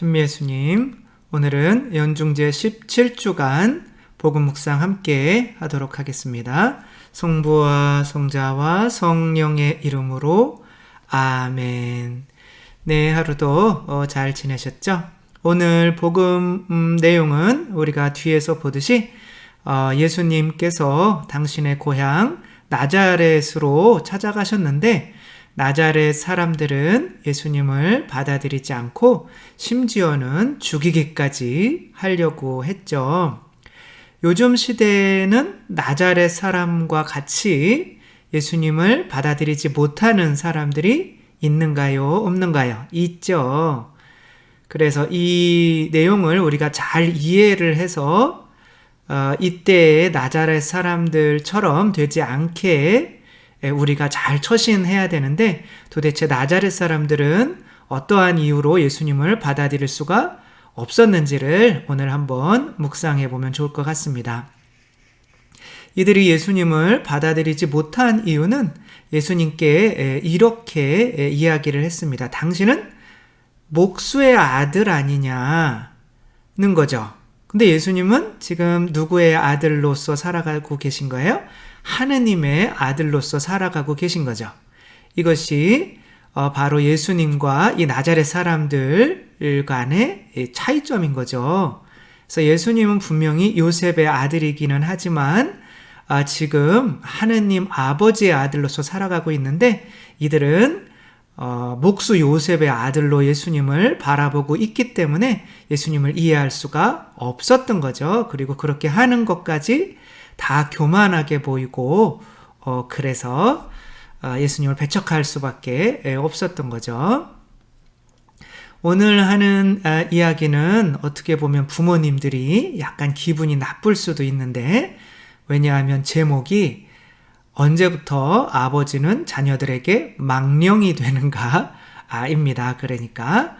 김미애수님, 오늘은 연중제 17주간 복음 묵상 함께 하도록 하겠습니다. 성부와 성자와 성령의 이름으로 아멘. 네, 하루도 잘 지내셨죠? 오늘 복음 내용은 우리가 뒤에서 보듯이 예수님께서 당신의 고향 나자렛으로 찾아가셨는데 나자렛 사람들은 예수님을 받아들이지 않고 심지어는 죽이기까지 하려고 했죠. 요즘 시대에는 나자렛 사람과 같이 예수님을 받아들이지 못하는 사람들이 있는가요? 없는가요? 있죠. 그래서 이 내용을 우리가 잘 이해를 해서 이때의 나자렛 사람들처럼 되지 않게 우리가 잘 처신해야 되는데, 도대체 나자렛 사람들은 어떠한 이유로 예수님을 받아들일 수가 없었는지를 오늘 한번 묵상해 보면 좋을 것 같습니다. 이들이 예수님을 받아들이지 못한 이유는 예수님께 이렇게 이야기를 했습니다. 당신은 목수의 아들 아니냐는 거죠. 근데 예수님은 지금 누구의 아들로서 살아가고 계신 거예요? 하느님의 아들로서 살아가고 계신 거죠. 이것이 바로 예수님과 이 나자렛 사람들 간의 차이점인 거죠. 그래서 예수님은 분명히 요셉의 아들이기는 하지만 지금 하느님 아버지의 아들로서 살아가고 있는데, 이들은 목수 요셉의 아들로 예수님을 바라보고 있기 때문에 예수님을 이해할 수가 없었던 거죠. 그리고 그렇게 하는 것까지 다 교만하게 보이고 그래서 예수님을 배척할 수밖에 없었던 거죠. 오늘 하는 이야기는 어떻게 보면 부모님들이 약간 기분이 나쁠 수도 있는데, 왜냐하면 제목이 언제부터 아버지는 자녀들에게 망령이 되는가 입니다. 그러니까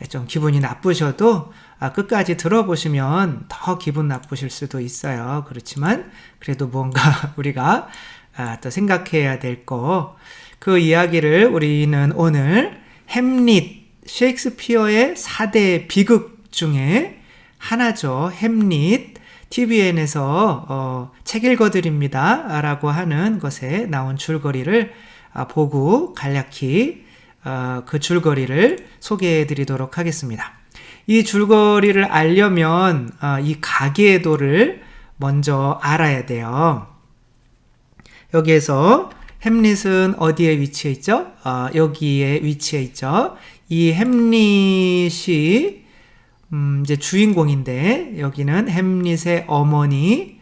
좀 기분이 나쁘셔도 끝까지 들어보시면 더 기분 나쁘실 수도 있어요. 그렇지만 그래도 뭔가 우리가 또 생각해야 될 거, 그 이야기를 우리는 오늘 햄릿, 셰익스피어의 4대 비극 중에 하나죠. 햄릿, TVN에서 책 읽어드립니다 라고 하는 것에 나온 줄거리를 보고 간략히 그 줄거리를 소개해 드리도록 하겠습니다. 이 줄거리를 알려면 이 가계도를 먼저 알아야 돼요. 여기에서 햄릿은 어디에 위치해 있죠? 여기에 위치해 있죠. 이 햄릿이 이제 주인공인데, 여기는 햄릿의 어머니,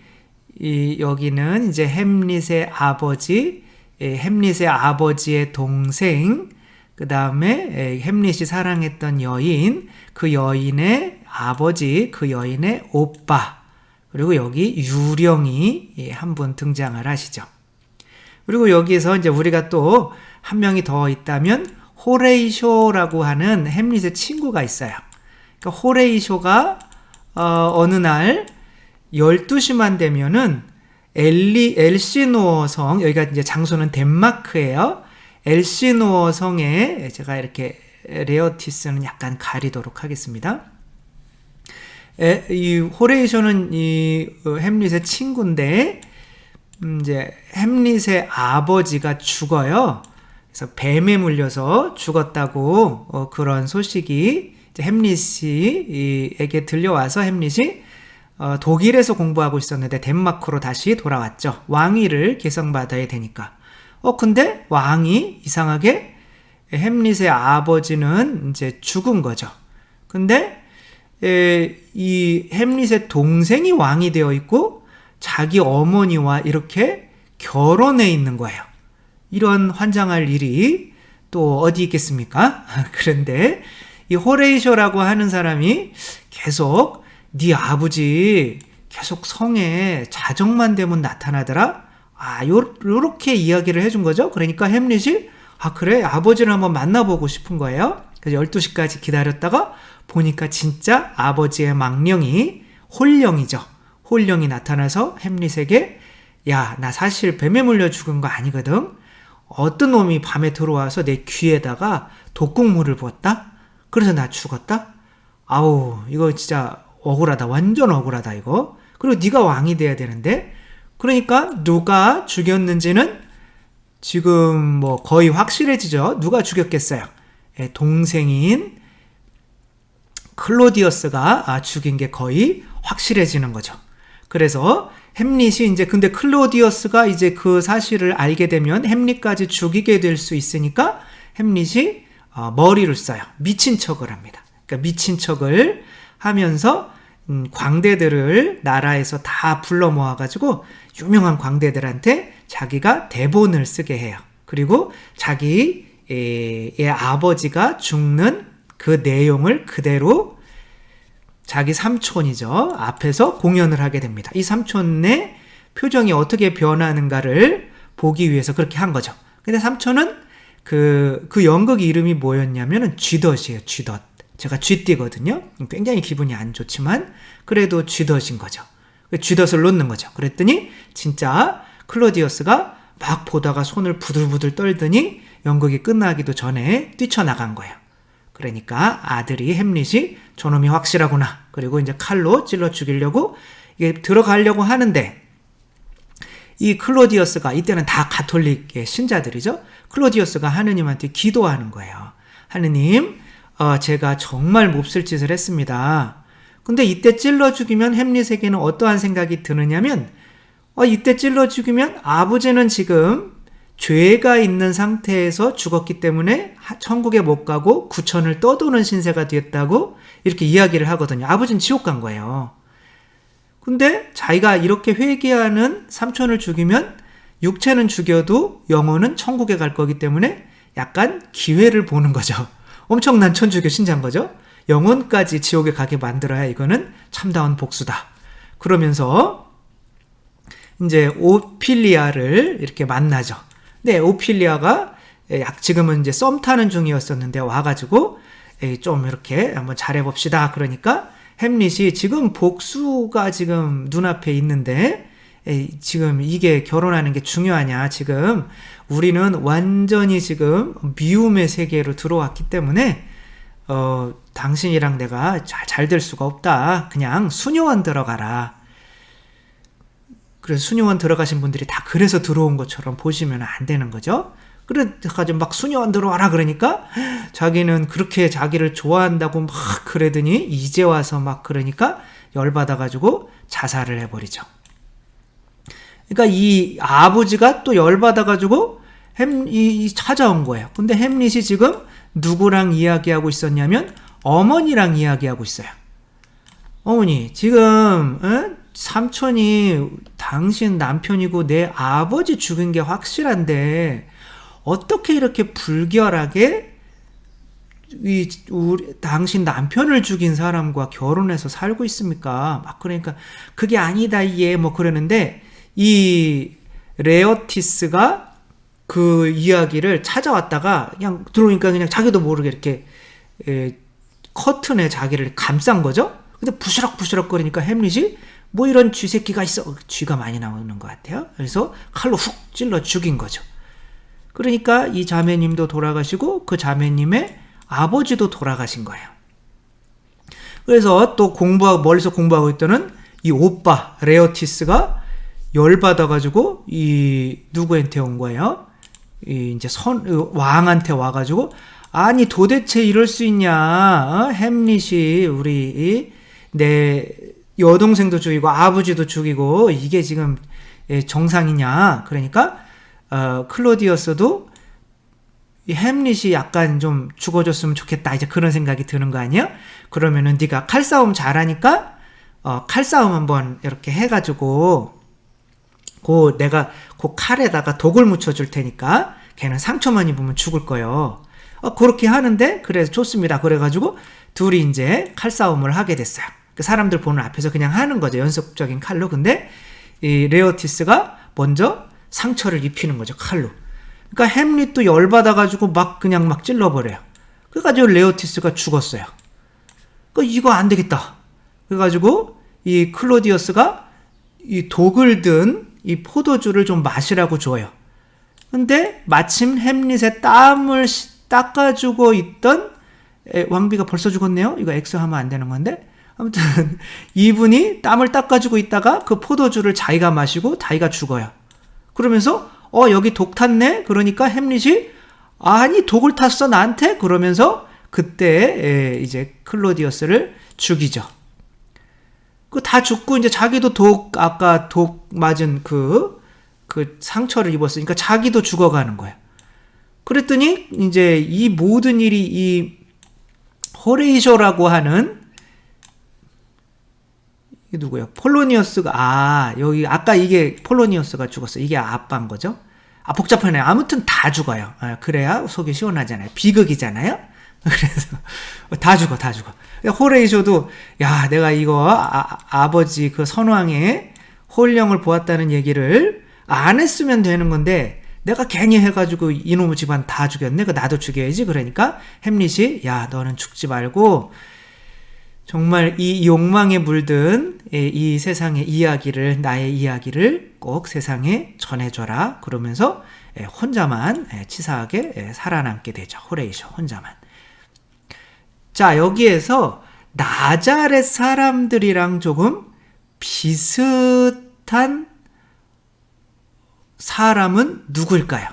여기는 이제 햄릿의 아버지, 햄릿의 아버지의 동생, 그 다음에 햄릿이 사랑했던 여인, 그 여인의 아버지, 그 여인의 오빠, 그리고 여기 유령이 한 분 등장을 하시죠. 그리고 여기서 이제 우리가 또 한 명이 더 있다면 호레이쇼라고 하는 햄릿의 친구가 있어요. 그러니까 호레이쇼가 어느 날 12시만 되면은 엘시노어 성, 여기가 이제 장소는 덴마크예요. 엘시노어 성에 제가 이렇게 레어티스는 약간 가리도록 하겠습니다. 이 호레이쇼는 이 햄릿의 친구인데, 이제 햄릿의 아버지가 죽어요. 그래서 뱀에 물려서 죽었다고 그런 소식이 햄릿에게 들려와서 햄릿이 독일에서 공부하고 있었는데 덴마크로 다시 돌아왔죠. 왕위를 계승받아야 되니까. 근데 왕이 이상하게 햄릿의 아버지는 이제 죽은 거죠. 근데 이 햄릿의 동생이 왕이 되어 있고 자기 어머니와 이렇게 결혼해 있는 거예요. 이런 환장할 일이 또 어디 있겠습니까? 그런데 이 호레이쇼라고 하는 사람이 계속 네 아버지 계속 성에 자정만 되면 나타나더라. 요렇게 이야기를 해준 거죠. 그러니까 햄릿이 그래, 아버지를 한번 만나보고 싶은 거예요. 그래서 12시까지 기다렸다가 보니까 진짜 아버지의 망령이, 홀령이죠. 홀령이 나타나서 햄릿에게 야, 나 사실 뱀에 물려 죽은 거 아니거든. 어떤 놈이 밤에 들어와서 내 귀에다가 독국물을 부었다? 그래서 나 죽었다? 아우 이거 진짜 억울하다. 완전 억울하다 이거. 그리고 네가 왕이 돼야 되는데. 그러니까 누가 죽였는지는 지금 뭐 거의 확실해지죠. 누가 죽였겠어요? 동생인 클로디어스가 죽인 게 거의 확실해지는 거죠. 그래서 햄릿이 이제 근데 클로디어스가 이제 그 사실을 알게 되면 햄릿까지 죽이게 될 수 있으니까 햄릿이 머리를 써요. 미친 척을 합니다. 그러니까 미친 척을 하면서 광대들을 나라에서 다 불러 모아가지고 유명한 광대들한테 자기가 대본을 쓰게 해요. 그리고 자기의 아버지가 죽는 그 내용을 그대로 자기 삼촌이죠. 앞에서 공연을 하게 됩니다. 이 삼촌의 표정이 어떻게 변하는가를 보기 위해서 그렇게 한 거죠. 근데 삼촌은 그 연극 이름이 뭐였냐면은 쥐덫이에요. 쥐덫. 제가 쥐띠거든요. 굉장히 기분이 안 좋지만 그래도 쥐덫인 거죠. 쥐덫을 놓는 거죠. 그랬더니 진짜 클로디어스가 막 보다가 손을 부들부들 떨더니 연극이 끝나기도 전에 뛰쳐나간 거예요. 그러니까 아들이 햄릿이 저놈이 확실하구나. 그리고 이제 칼로 찔러 죽이려고 이게 들어가려고 하는데 이 클로디어스가 이때는 다 가톨릭의 신자들이죠. 클로디어스가 하느님한테 기도하는 거예요. 하느님, 제가 정말 몹쓸 짓을 했습니다. 근데 이때 찔러 죽이면 햄릿에게는 어떠한 생각이 드느냐면 이때 찔러 죽이면 아버지는 지금 죄가 있는 상태에서 죽었기 때문에 천국에 못 가고 구천을 떠도는 신세가 됐다고 이렇게 이야기를 하거든요. 아버지는 지옥 간 거예요. 근데 자기가 이렇게 회개하는 삼촌을 죽이면 육체는 죽여도 영혼은 천국에 갈 거기 때문에 약간 기회를 보는 거죠. 엄청난 천주교 신자인 거죠. 영혼까지 지옥에 가게 만들어야 이거는 참다운 복수다. 그러면서 이제 오피리아를 이렇게 만나죠. 네, 오피리아가 지금은 이제 썸 타는 중이었었는데 와가지고 좀 이렇게 한번 잘해봅시다. 그러니까 햄릿이 지금 복수가 지금 눈앞에 있는데 지금 이게 결혼하는 게 중요하냐. 지금 우리는 완전히 지금 미움의 세계로 들어왔기 때문에 당신이랑 내가 잘 될 수가 없다. 그냥 수녀원 들어가라. 그래서 수녀원 들어가신 분들이 다 그래서 들어온 것처럼 보시면 안 되는 거죠. 그래가지고 막 수녀원 들어와라 그러니까 자기는 그렇게 자기를 좋아한다고 막 그러더니 이제 와서 막 그러니까 열받아가지고 자살을 해버리죠. 그러니까 이 아버지가 또 열받아가지고 찾아온 거예요. 근데 햄릿이 지금 누구랑 이야기하고 있었냐면 어머니랑 이야기하고 있어요. 어머니, 지금 삼촌이 당신 남편이고 내 아버지 죽인 게 확실한데 어떻게 이렇게 불결하게 당신 남편을 죽인 사람과 결혼해서 살고 있습니까? 막 그러니까 그게 아니다 얘 뭐 그러는데 이 레어티스가 그 이야기를 찾아왔다가 그냥 들어오니까 그냥 자기도 모르게 이렇게 커튼에 자기를 감싼 거죠. 근데 부시럭부시럭 거리니까 햄릿이 뭐 이런 쥐새끼가 있어. 쥐가 많이 나오는 것 같아요. 그래서 칼로 훅 찔러 죽인 거죠. 그러니까 이 자매님도 돌아가시고 그 자매님의 아버지도 돌아가신 거예요. 그래서 또 멀리서 공부하고 있던 이 오빠 레어티스가 열받아가지고 이 누구한테 온 거예요? 이제 왕한테 와가지고 아니 도대체 이럴 수 있냐? 햄릿이 우리 내 여동생도 죽이고 아버지도 죽이고 이게 지금 정상이냐? 그러니까 클로디어스도 햄릿이 약간 좀 죽어줬으면 좋겠다 이제 그런 생각이 드는 거 아니야? 그러면은 네가 칼싸움 칼싸움 한번 이렇게 해가지고 내가 그 칼에다가 독을 묻혀줄 테니까 걔는 상처만 입으면 죽을 거예요. 그렇게 하는데 그래서 좋습니다. 그래가지고 둘이 이제 칼싸움을 하게 됐어요. 그 사람들 보는 앞에서 그냥 하는 거죠. 연속적인 칼로. 근데 이 레오티스가 먼저 상처를 입히는 거죠. 칼로. 그러니까 햄릿도 열받아가지고 그냥 찔러버려요. 그래가지고 레오티스가 죽었어요. 이거 안 되겠다. 그래가지고 이 클로디어스가 이 독을 든 이 포도주를 좀 마시라고 줘요. 근데 마침 햄릿의 땀을 닦아주고 있던 왕비가 벌써 죽었네요? 이거 X하면 안 되는 건데. 아무튼 이분이 땀을 닦아주고 있다가 그 포도주를 자기가 마시고 자기가 죽어요. 그러면서 여기 독 탔네? 그러니까 햄릿이 아니 독을 탔어 나한테? 그러면서 그때 이제 클로디어스를 죽이죠. 그 다 죽고 이제 자기도 아까 독 맞은 그 상처를 입었으니까 자기도 죽어가는 거예요. 그랬더니 이제 이 모든 일이 이 호레이쇼라고 하는 이게 누구예요? 폴로니어스가 여기 아까 이게 폴로니어스가 죽었어. 이게 아빠인 거죠. 복잡하네요. 아무튼 다 죽어요. 그래야 속이 시원하잖아요. 비극이잖아요. 그래서 다 죽어. 호레이쇼도 야 내가 이거 아버지 그 선왕의 홀령을 보았다는 얘기를 안 했으면 되는 건데 내가 괜히 해가지고 이놈의 집안 다 죽였네. 나도 죽여야지. 그러니까 햄릿이 야 너는 죽지 말고 정말 이 욕망에 물든 이 세상의 이야기를 나의 이야기를 꼭 세상에 전해줘라. 그러면서 혼자만 치사하게 살아남게 되죠. 호레이쇼 혼자만. 자 여기에서 나자렛 사람들이랑 조금 비슷한 사람은 누구일까요?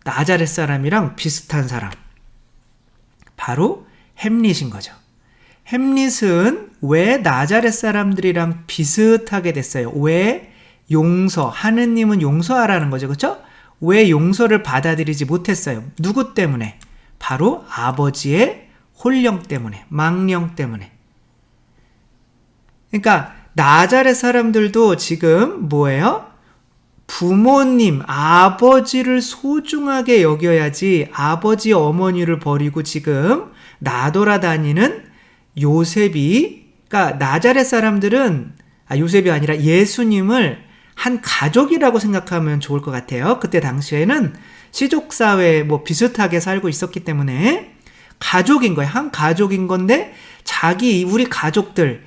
나자렛 사람이랑 비슷한 사람 바로 햄릿인 거죠. 햄릿은 왜 나자렛 사람들이랑 비슷하게 됐어요? 왜 하느님은 용서하라는 거죠. 그렇죠? 왜 용서를 받아들이지 못했어요? 누구 때문에? 바로 아버지의 홀령 때문에, 망령 때문에. 그러니까 나자렛 사람들도 지금 뭐예요? 부모님, 아버지를 소중하게 여겨야지 아버지 어머니를 버리고 지금 나돌아다니는 요셉이, 그러니까 나자렛 사람들은 요셉이 아니라 예수님을 한 가족이라고 생각하면 좋을 것 같아요. 그때 당시에는 시족사회 비슷하게 살고 있었기 때문에 가족인 거예요. 한 가족인 건데 우리 가족들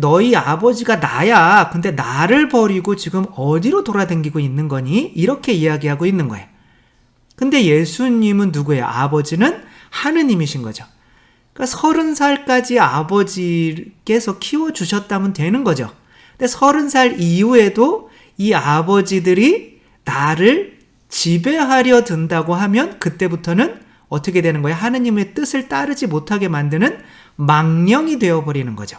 너희 아버지가 나야. 근데 나를 버리고 지금 어디로 돌아다니고 있는 거니? 이렇게 이야기하고 있는 거예요. 근데 예수님은 누구예요? 아버지는 하느님이신 거죠. 그러니까 30살까지 아버지께서 키워주셨다면 되는 거죠. 근데 30살 이후에도 이 아버지들이 나를 지배하려 든다고 하면 그때부터는 어떻게 되는 거예요? 하느님의 뜻을 따르지 못하게 만드는 망령이 되어버리는 거죠.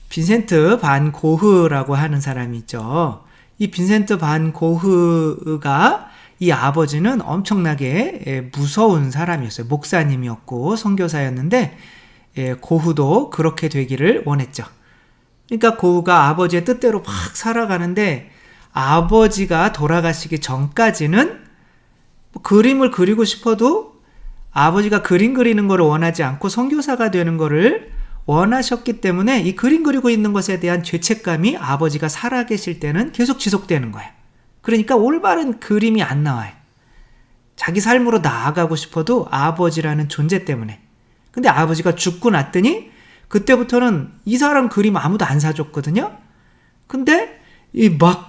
빈센트 반 고흐라고 하는 사람이 있죠. 이 빈센트 반 고흐가 이 아버지는 엄청나게 무서운 사람이었어요. 목사님이었고 선교사였는데 고흐도 그렇게 되기를 원했죠. 그러니까 고흐가 아버지의 뜻대로 막 살아가는데 아버지가 돌아가시기 전까지는 그림을 그리고 싶어도 아버지가 그림 그리는 거를 원하지 않고 선교사가 되는 거를 원하셨기 때문에 이 그림 그리고 있는 것에 대한 죄책감이 아버지가 살아계실 때는 계속 지속되는 거예요. 그러니까 올바른 그림이 안 나와요. 자기 삶으로 나아가고 싶어도 아버지라는 존재 때문에. 근데 아버지가 죽고 났더니 그때부터는 이 사람 그림 아무도 안 사줬거든요. 근데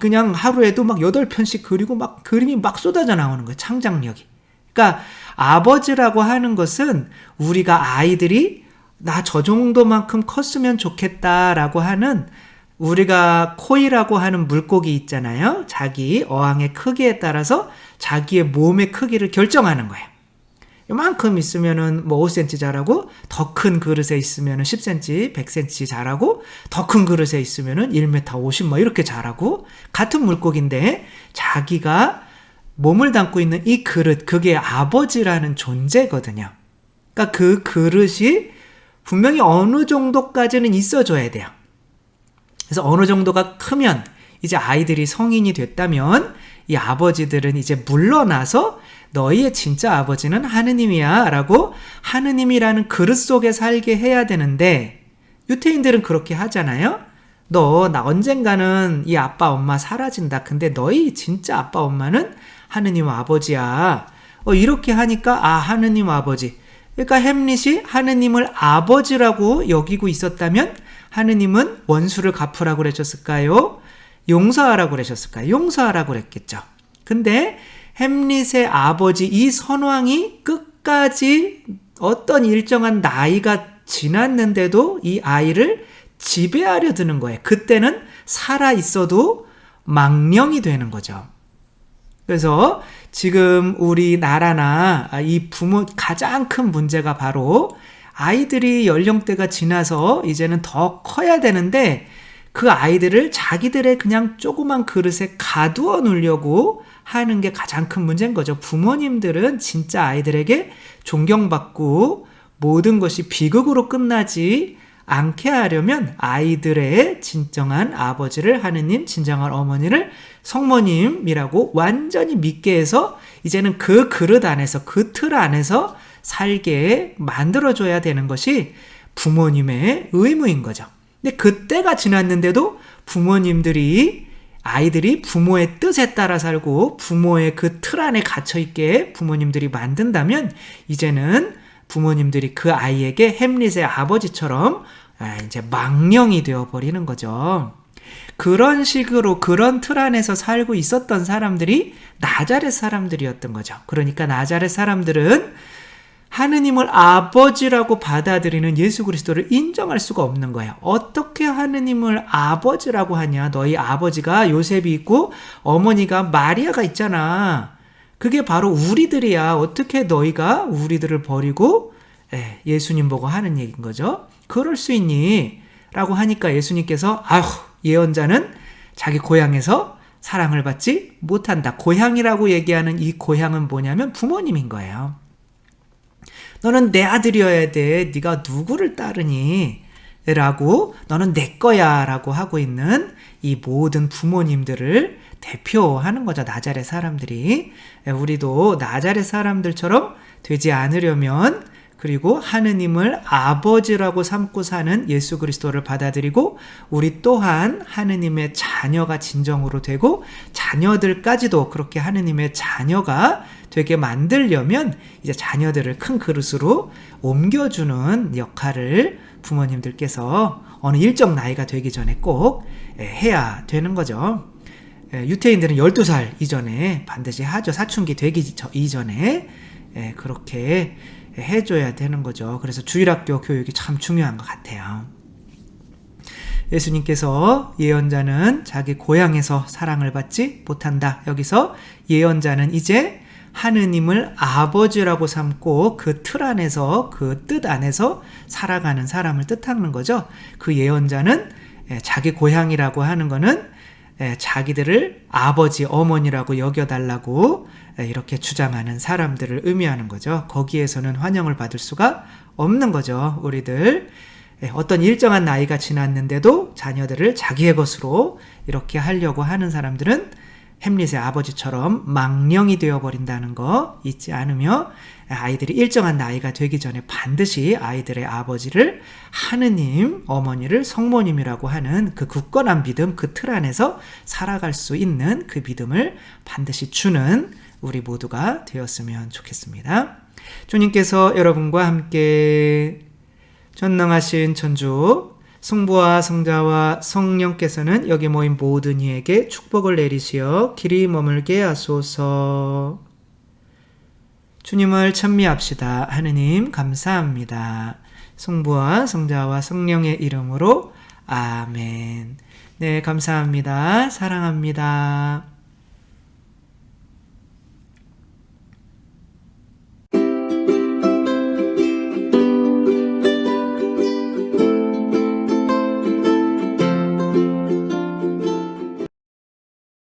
그냥 하루에도 8편씩 그리고 그림이 쏟아져 나오는 거예요. 창작력이. 그러니까 아버지라고 하는 것은 우리가 아이들이 나 저 정도만큼 컸으면 좋겠다라고 하는 우리가 코이라고 하는 물고기 있잖아요. 자기 어항의 크기에 따라서 자기의 몸의 크기를 결정하는 거예요. 이만큼 있으면은 5cm 자라고 더 큰 그릇에 있으면은 10cm, 100cm 자라고 더 큰 그릇에 있으면은 1m 50 이렇게 자라고 같은 물고기인데 자기가 몸을 담고 있는 이 그릇 그게 아버지라는 존재거든요. 그러니까 그 그릇이 분명히 어느 정도까지는 있어줘야 돼요. 그래서 어느 정도가 크면 이제 아이들이 성인이 됐다면 이 아버지들은 이제 물러나서 너희의 진짜 아버지는 하느님이야 라고 하느님이라는 그릇 속에 살게 해야 되는데 유태인들은 그렇게 하잖아요. 나 언젠가는 이 아빠 엄마 사라진다. 근데 너희 진짜 아빠 엄마는 하느님 아버지야. 이렇게 하니까 하느님 아버지. 그러니까 햄릿이 하느님을 아버지라고 여기고 있었다면 하느님은 원수를 갚으라고 그러셨을까요? 용서하라고 그러셨을까요? 용서하라고 그랬겠죠. 근데 햄릿의 아버지 이 선왕이 끝까지 어떤 일정한 나이가 지났는데도 이 아이를 지배하려 드는 거예요. 그때는 살아 있어도 망령이 되는 거죠. 그래서 지금 우리나라나 이 부모 가장 큰 문제가 바로 아이들이 연령대가 지나서 이제는 더 커야 되는데 그 아이들을 자기들의 그냥 조그만 그릇에 가두어 놓으려고 하는 게 가장 큰 문제인 거죠. 부모님들은 진짜 아이들에게 존경받고 모든 것이 비극으로 끝나지 않게 하려면 아이들의 진정한 아버지를 하느님, 진정한 어머니를 성모님이라고 완전히 믿게 해서 이제는 그 그릇 안에서, 그 틀 안에서 살게 만들어줘야 되는 것이 부모님의 의무인 거죠. 근데 그때가 지났는데도 아이들이 부모의 뜻에 따라 살고 부모의 그 틀 안에 갇혀있게 부모님들이 만든다면 이제는 부모님들이 그 아이에게 햄릿의 아버지처럼 이제 망령이 되어버리는 거죠. 그런 식으로 그런 틀 안에서 살고 있었던 사람들이 나자렛 사람들이었던 거죠. 그러니까 나자렛 사람들은 하느님을 아버지라고 받아들이는 예수 그리스도를 인정할 수가 없는 거예요. 어떻게 하느님을 아버지라고 하냐? 너희 아버지가 요셉이 있고 어머니가 마리아가 있잖아. 그게 바로 우리들이야. 어떻게 너희가 우리들을 버리고 예수님 보고 하는 얘기인 거죠. 그럴 수 있니? 라고 하니까 예수님께서 예언자는 자기 고향에서 사랑을 받지 못한다. 고향이라고 얘기하는 이 고향은 뭐냐면 부모님인 거예요. 너는 내 아들이어야 돼. 네가 누구를 따르니? 라고 너는 내 거야 라고 하고 있는 이 모든 부모님들을 대표하는 거죠. 나자렛 사람들이. 우리도 나자렛 사람들처럼 되지 않으려면 그리고 하느님을 아버지라고 삼고 사는 예수 그리스도를 받아들이고 우리 또한 하느님의 자녀가 진정으로 되고 자녀들까지도 그렇게 하느님의 자녀가 되게 만들려면 이제 자녀들을 큰 그릇으로 옮겨주는 역할을 부모님들께서 어느 일정 나이가 되기 전에 꼭 해야 되는 거죠. 유태인들은 12살 이전에 반드시 하죠. 사춘기 되기 이전에 그렇게 해줘야 되는 거죠. 그래서 주일학교 교육이 참 중요한 것 같아요. 예수님께서 예언자는 자기 고향에서 사랑을 받지 못한다. 여기서 예언자는 이제 하느님을 아버지라고 삼고 그 틀 안에서 그 뜻 안에서 살아가는 사람을 뜻하는 거죠. 그 예언자는 자기 고향이라고 하는 거는 자기들을 아버지, 어머니라고 여겨달라고 이렇게 주장하는 사람들을 의미하는 거죠. 거기에서는 환영을 받을 수가 없는 거죠. 우리들 어떤 일정한 나이가 지났는데도 자녀들을 자기의 것으로 이렇게 하려고 하는 사람들은 햄릿의 아버지처럼 망령이 되어버린다는 거 잊지 않으며 아이들이 일정한 나이가 되기 전에 반드시 아이들의 아버지를 하느님, 어머니를 성모님이라고 하는 그 굳건한 믿음, 그 틀 안에서 살아갈 수 있는 그 믿음을 반드시 주는 우리 모두가 되었으면 좋겠습니다. 주님께서 여러분과 함께 전능하신 천주 성부와 성자와 성령께서는 여기 모인 모든 이에게 축복을 내리시어 길이 머물게 하소서. 주님을 찬미합시다. 하느님 감사합니다. 성부와 성자와 성령의 이름으로 아멘. 네, 감사합니다. 사랑합니다.